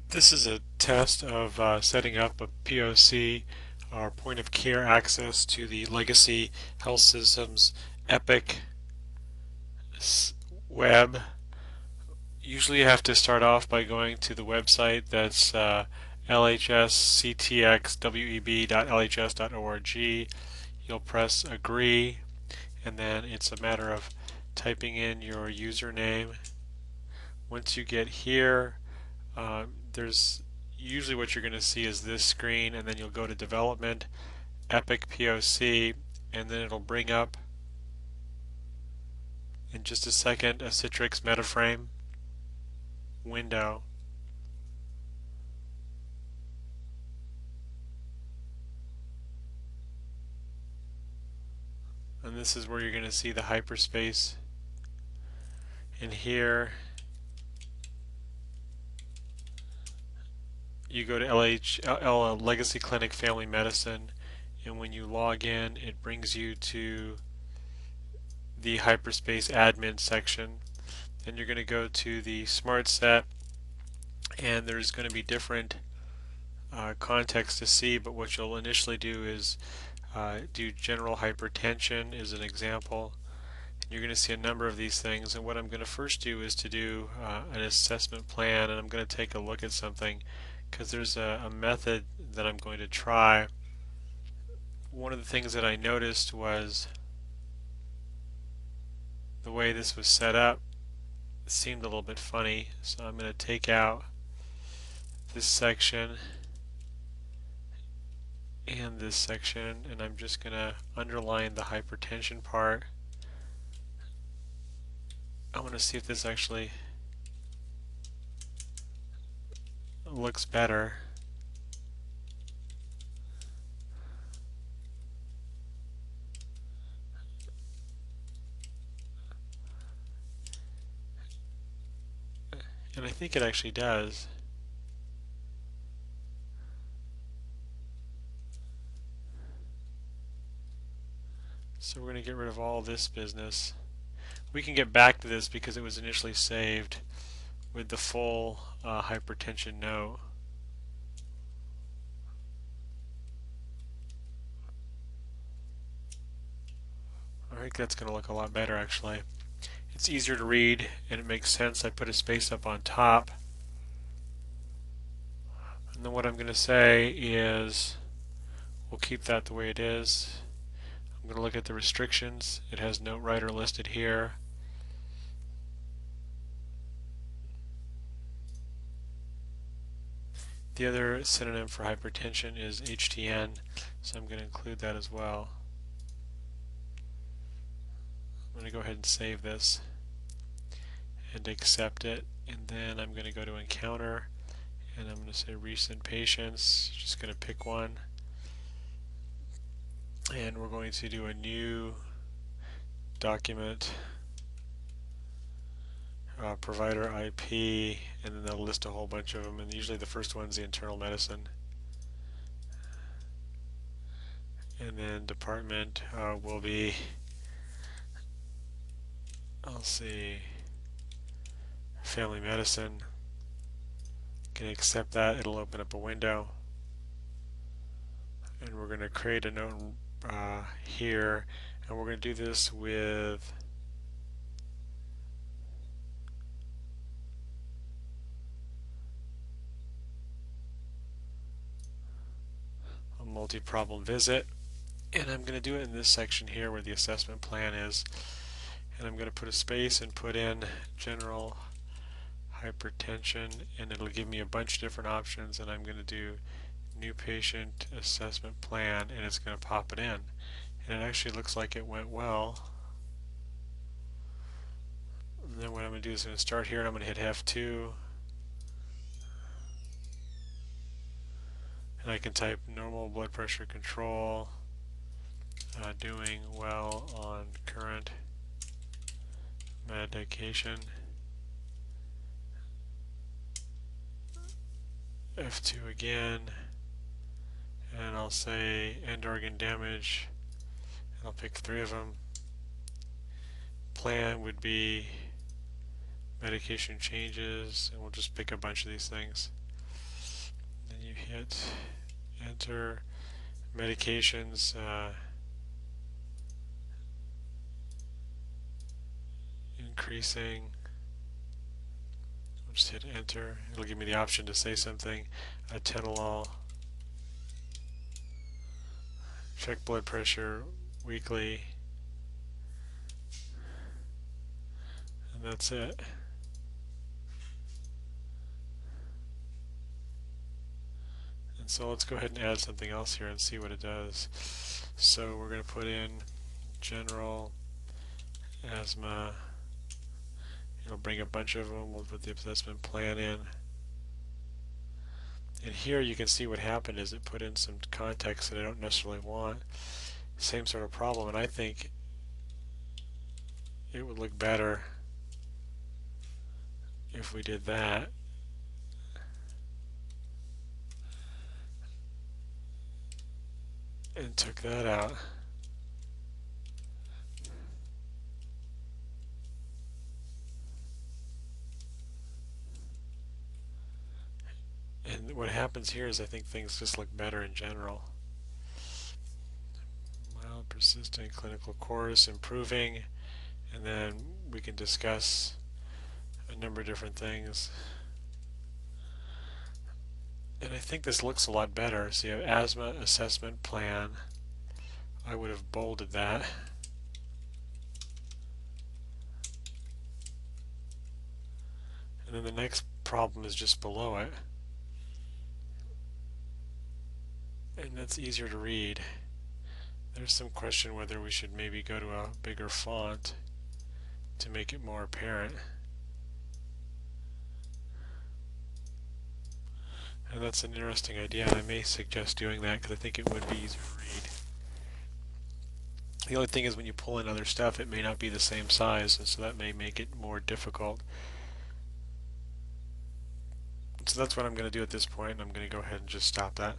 This is a test of setting up a POC, or point of care access, to the legacy health systems Epic web. Usually you have to start off by going to the website that's lhsctxweb.lhs.org. You'll press agree, and then it's a matter of typing in your username. Once you get here, there's usually what you're going to see is this screen, and then you'll go to development, Epic POC, and then it'll bring up in just a second a Citrix MetaFrame window. And this is where you're going to see the hyperspace. And here you go to Legacy Clinic Family Medicine, and when you log in, it brings you to the hyperspace admin section. Then you're going to go to the Smart Set, and there's going to be different context to see, but what you'll initially do is do general hypertension is an example. You're going to see a number of these things, and what I'm going to first do is to do an assessment plan, and I'm going to take a look at something because there's a method that I'm going to try. One of the things that I noticed was the way this was set up seemed a little bit funny, so I'm going to take out this section and this section, and I'm just going to underline the hypertension part. I want to see if this actually looks better. And I think it actually does. So we're going to get rid of all this business. We can get back to this because it was initially saved with the full hypertension note. I think that's going to look a lot better actually. It's easier to read and it makes sense. I put a space up on top. And then what I'm going to say is we'll keep that the way it is. I'm going to look at the restrictions. It has note writer listed here. The other synonym for hypertension is HTN, so I'm going to include that as well. I'm going to go ahead and save this and accept it, and then I'm going to go to encounter, and I'm going to say recent patients. Just going to pick one, and we're going to do a new document, provider IP, and then they'll list a whole bunch of them, and usually the first one's the internal medicine, and then department will be, I'll see, family medicine. Can accept that. It'll open up a window, and we're going to create a note here, and we're going to do this with a multi-problem visit, and I'm going to do it in this section here where the assessment plan is, and I'm going to put a space and put in general hypertension, and it'll give me a bunch of different options, and I'm going to do new patient assessment plan, and it's going to pop it in, and it actually looks like it went well. And then what I'm going to do is I'm going to start here, and I'm going to hit F2, and I can type normal blood pressure control, doing well on current medication. F2 again, and I'll say end organ damage, and I'll pick 3 of them. Plan would be medication changes, and we'll just pick a bunch of these things. hit enter. Medications, increasing. I'll just hit enter. It'll give me the option to say something. Atenolol. Check blood pressure weekly. And that's it. And so let's go ahead and add something else here and see what it does. So we're going to put in general asthma. It'll bring a bunch of them. We'll put the assessment plan in. And here you can see what happened is it put in some context that I don't necessarily want. Same sort of problem, and I think it would look better if we did that. And took that out. And what happens here is I think things just look better in general. Mild, persistent clinical course, improving, and then we can discuss a number of different things. And I think this looks a lot better. So you have asthma assessment plan. I would have bolded that. And then the next problem is just below it. And that's easier to read. There's some question whether we should maybe go to a bigger font to make it more apparent. And that's an interesting idea, and I may suggest doing that because I think it would be easier to read. The only thing is when you pull in other stuff, it may not be the same size, and so that may make it more difficult. So that's what I'm going to do at this point, and I'm going to go ahead and just stop that.